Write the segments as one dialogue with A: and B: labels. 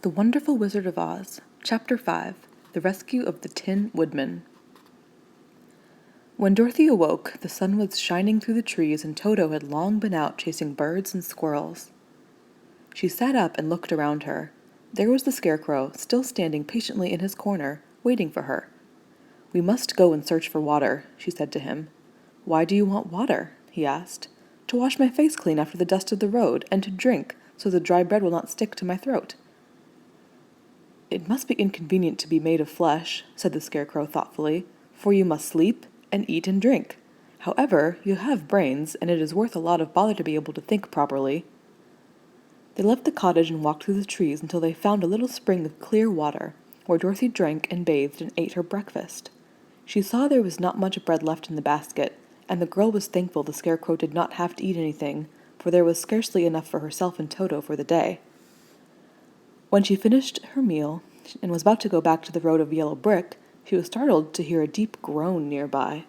A: The Wonderful Wizard of Oz, Chapter 5, The Rescue of the Tin Woodman. When Dorothy awoke, the sun was shining through the trees and Toto had long been out chasing birds and squirrels. She sat up and looked around her. There was the Scarecrow, still standing patiently in his corner, waiting for her. "We must go and search for water," she said to him. "Why do you want water?" he asked. "To wash my face clean after the dust of the road, and to drink, so the dry bread will not stick to my throat." "It must be inconvenient to be made of flesh," said the Scarecrow thoughtfully, "for you must sleep and eat and drink. However, you have brains, and it is worth a lot of bother to be able to think properly." They left the cottage and walked through the trees until they found a little spring of clear water, where Dorothy drank and bathed and ate her breakfast. She saw there was not much bread left in the basket, and the girl was thankful the Scarecrow did not have to eat anything, for there was scarcely enough for herself and Toto for the day. When she finished her meal and was about to go back to the road of yellow brick, she was startled to hear a deep groan nearby.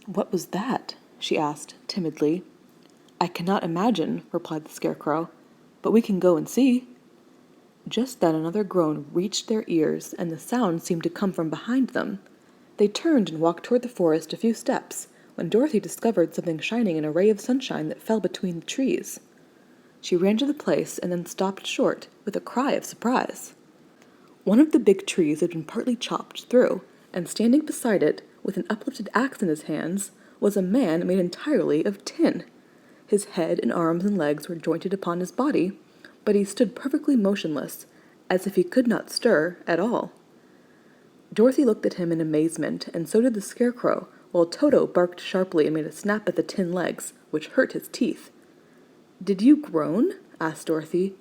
A: "What was that?" she asked timidly. "I cannot imagine," replied the Scarecrow, "but we can go and see." Just then another groan reached their ears, and the sound seemed to come from behind them. They turned and walked toward the forest a few steps, when Dorothy discovered something shining in a ray of sunshine that fell between the trees. She ran to the place and then stopped short with a cry of surprise. One of the big trees had been partly chopped through, and standing beside it, with an uplifted axe in his hands, was a man made entirely of tin. His head and arms and legs were jointed upon his body, but he stood perfectly motionless, as if he could not stir at all. Dorothy looked at him in amazement, and so did the Scarecrow, while Toto barked sharply and made a snap at the tin legs, which hurt his teeth. "Did you groan?" asked Dorothy.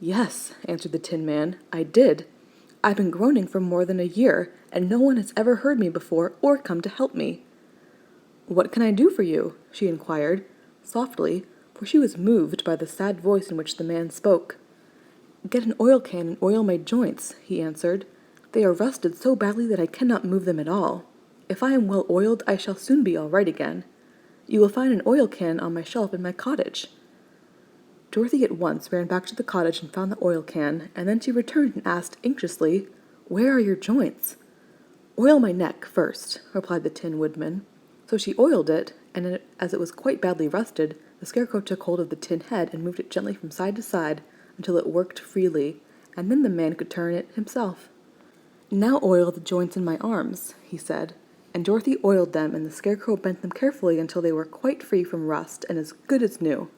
A: "Yes," answered the Tin Man, "I did. I've been groaning for more than a year, and no one has ever heard me before or come to help me." "What can I do for you?" she inquired, softly, for she was moved by the sad voice in which the man spoke. "Get an oil can and oil my joints," he answered. "They are rusted so badly that I cannot move them at all. If I am well oiled, I shall soon be all right again. You will find an oil can on my shelf in my cottage." Dorothy at once ran back to the cottage and found the oil can, and then she returned and asked anxiously, "Where are your joints?" "Oil my neck first," replied the Tin Woodman. So she oiled it, and as it was quite badly rusted, the Scarecrow took hold of the tin head and moved it gently from side to side until it worked freely, and then the man could turn it himself. "Now oil the joints in my arms," he said, and Dorothy oiled them, and the Scarecrow bent them carefully until they were quite free from rust and as good as new.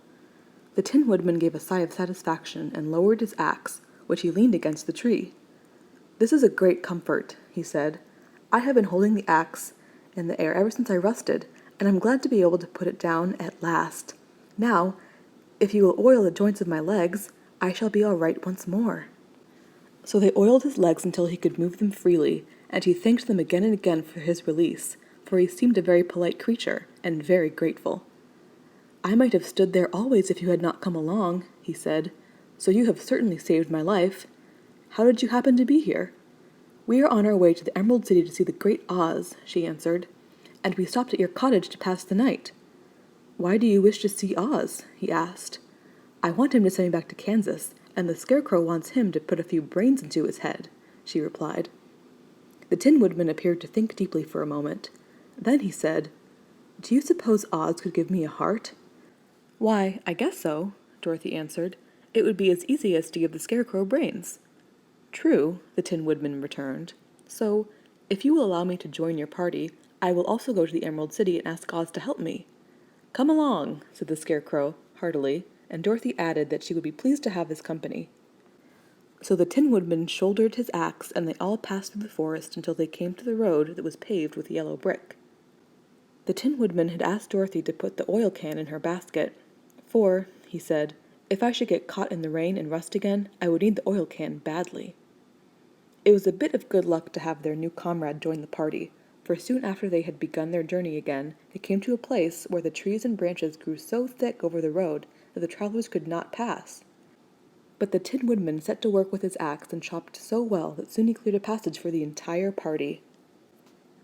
A: The Tin Woodman gave a sigh of satisfaction and lowered his axe, which he leaned against the tree. "This is a great comfort," he said. "I have been holding the axe in the air ever since I rusted, and I'm glad to be able to put it down at last. Now, if you will oil the joints of my legs, I shall be all right once more." So they oiled his legs until he could move them freely, and he thanked them again and again for his release, for he seemed a very polite creature, and very grateful. "I might have stood there always if you had not come along," he said, "so you have certainly saved my life. How did you happen to be here?" "We are on our way to the Emerald City to see the Great Oz," she answered, "and we stopped at your cottage to pass the night." "Why do you wish to see Oz?" he asked. "I want him to send me back to Kansas, and the Scarecrow wants him to put a few brains into his head," she replied. The Tin Woodman appeared to think deeply for a moment. Then he said, "Do you suppose Oz could give me a heart?" "Why, I guess so," Dorothy answered. "It would be as easy as to give the Scarecrow brains." "True," the Tin Woodman returned. "So, if you will allow me to join your party, I will also go to the Emerald City and ask Oz to help me." "Come along," said the Scarecrow, heartily, and Dorothy added that she would be pleased to have his company. So the Tin Woodman shouldered his axe, and they all passed through the forest until they came to the road that was paved with yellow brick. The Tin Woodman had asked Dorothy to put the oil can in her basket, "For," he said, "if I should get caught in the rain and rust again, I would need the oil can badly." It was a bit of good luck to have their new comrade join the party, for soon after they had begun their journey again, they came to a place where the trees and branches grew so thick over the road that the travelers could not pass. But the Tin Woodman set to work with his axe and chopped so well that soon he cleared a passage for the entire party.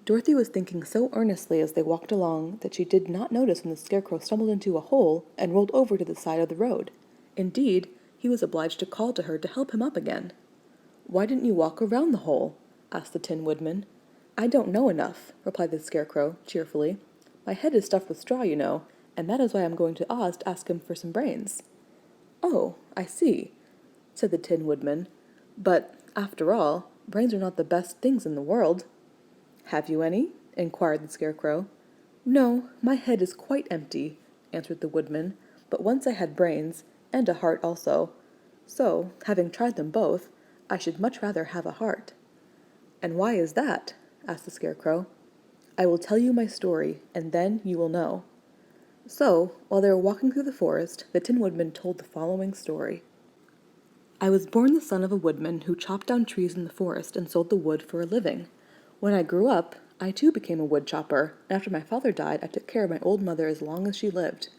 A: Dorothy was thinking so earnestly as they walked along that she did not notice when the Scarecrow stumbled into a hole and rolled over to the side of the road. Indeed, he was obliged to call to her to help him up again. "Why didn't you walk around the hole?" asked the Tin Woodman. "I don't know enough," replied the Scarecrow cheerfully. "My head is stuffed with straw, you know, and that is why I'm going to Oz to ask him for some brains." "Oh, I see," said the Tin Woodman. "But, after all, brains are not the best things in the world." "Have you any?" inquired the Scarecrow. "No, my head is quite empty," answered the Woodman, "but once I had brains, and a heart also. So, having tried them both, I should much rather have a heart." "And why is that?" asked the Scarecrow. "I will tell you my story, and then you will know." So, while they were walking through the forest, the Tin Woodman told the following story. "I was born the son of a woodman who chopped down trees in the forest and sold the wood for a living. When I grew up, I too became a wood chopper, and after my father died, I took care of my old mother as long as she lived.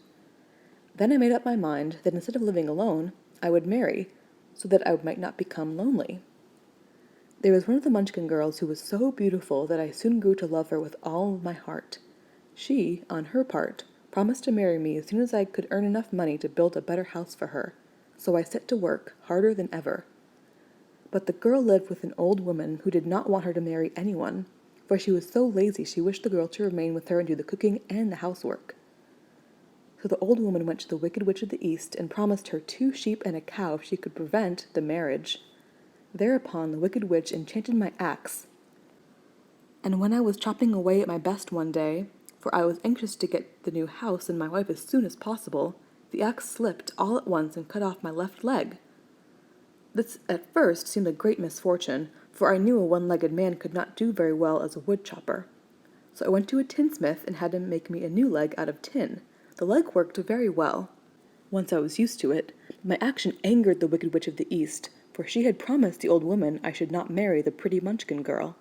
A: Then I made up my mind that instead of living alone, I would marry, so that I might not become lonely. There was one of the Munchkin girls who was so beautiful that I soon grew to love her with all my heart. She, on her part, promised to marry me as soon as I could earn enough money to build a better house for her, so I set to work, harder than ever. But the girl lived with an old woman who did not want her to marry anyone, for she was so lazy she wished the girl to remain with her and do the cooking and the housework. So the old woman went to the Wicked Witch of the East and promised her 2 sheep and a cow if she could prevent the marriage. Thereupon the Wicked Witch enchanted my axe, and when I was chopping away at my best one day, for I was anxious to get the new house and my wife as soon as possible, the axe slipped all at once and cut off my left leg. This at first seemed a great misfortune, for I knew a one-legged man could not do very well as a wood chopper. So I went to a tinsmith and had him make me a new leg out of tin. The leg worked very well. Once I was used to it, my action angered the Wicked Witch of the East, for she had promised the old woman I should not marry the pretty Munchkin girl.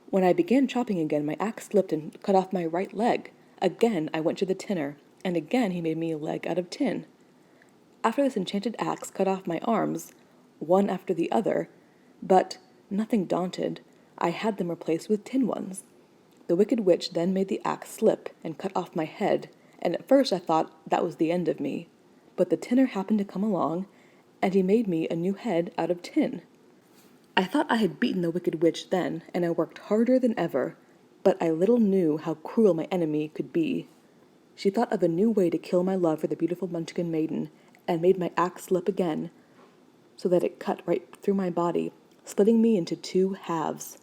A: When I began chopping again, my axe slipped and cut off my right leg. Again I went to the tinner, and again he made me a leg out of tin. After this enchanted axe cut off my arms, one after the other, but, nothing daunted, I had them replaced with tin ones. The Wicked Witch then made the axe slip and cut off my head, and at first I thought that was the end of me. But the tinner happened to come along, and he made me a new head out of tin. I thought I had beaten the Wicked Witch then, and I worked harder than ever, but I little knew how cruel my enemy could be. She thought of a new way to kill my love for the beautiful Munchkin maiden, and made my axe slip again, so that it cut right through my body, splitting me into 2 halves.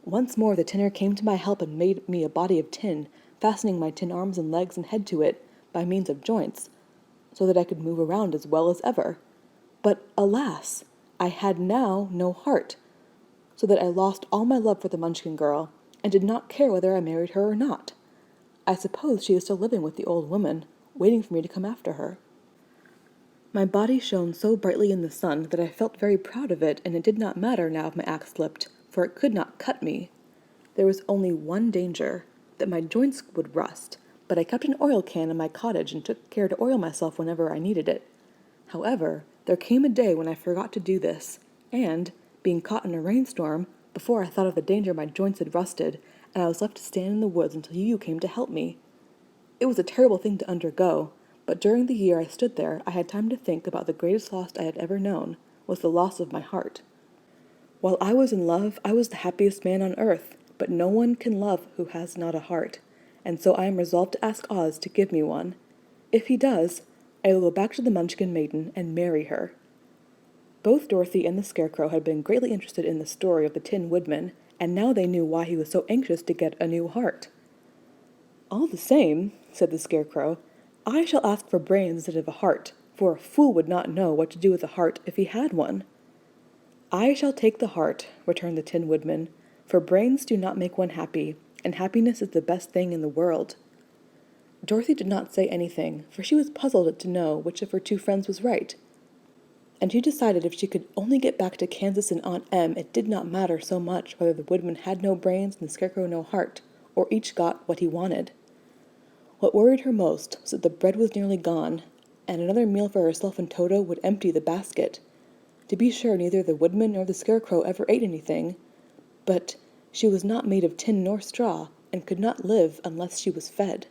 A: Once more the tinner came to my help and made me a body of tin, fastening my tin arms and legs and head to it by means of joints, so that I could move around as well as ever. But alas! I had now no heart, so that I lost all my love for the Munchkin girl, and did not care whether I married her or not. I suppose she is still living with the old woman, waiting for me to come after her. My body shone so brightly in the sun that I felt very proud of it, and it did not matter now if my axe slipped, for it could not cut me. There was only one danger, that my joints would rust, but I kept an oil can in my cottage and took care to oil myself whenever I needed it. However, there came a day when I forgot to do this, and, being caught in a rainstorm, before I thought of the danger my joints had rusted, and I was left to stand in the woods until you came to help me. It was a terrible thing to undergo, but during the year I stood there, I had time to think about the greatest loss I had ever known, was the loss of my heart. While I was in love, I was the happiest man on earth, but no one can love who has not a heart, and so I am resolved to ask Oz to give me one. If he does, I will go back to the Munchkin maiden and marry her. Both Dorothy and the Scarecrow had been greatly interested in the story of the Tin Woodman, and now they knew why he was so anxious to get a new heart. "All the same," said the Scarecrow, "I shall ask for brains instead of a heart, for a fool would not know what to do with a heart if he had one." "I shall take the heart," returned the Tin Woodman, "for brains do not make one happy, and happiness is the best thing in the world." Dorothy did not say anything, for she was puzzled to know which of her 2 friends was right, and she decided if she could only get back to Kansas and Aunt Em, it did not matter so much whether the Woodman had no brains and the Scarecrow no heart, or each got what he wanted. What worried her most was that the bread was nearly gone, and another meal for herself and Toto would empty the basket. To be sure, neither the Woodman nor the Scarecrow ever ate anything, but she was not made of tin nor straw, and could not live unless she was fed.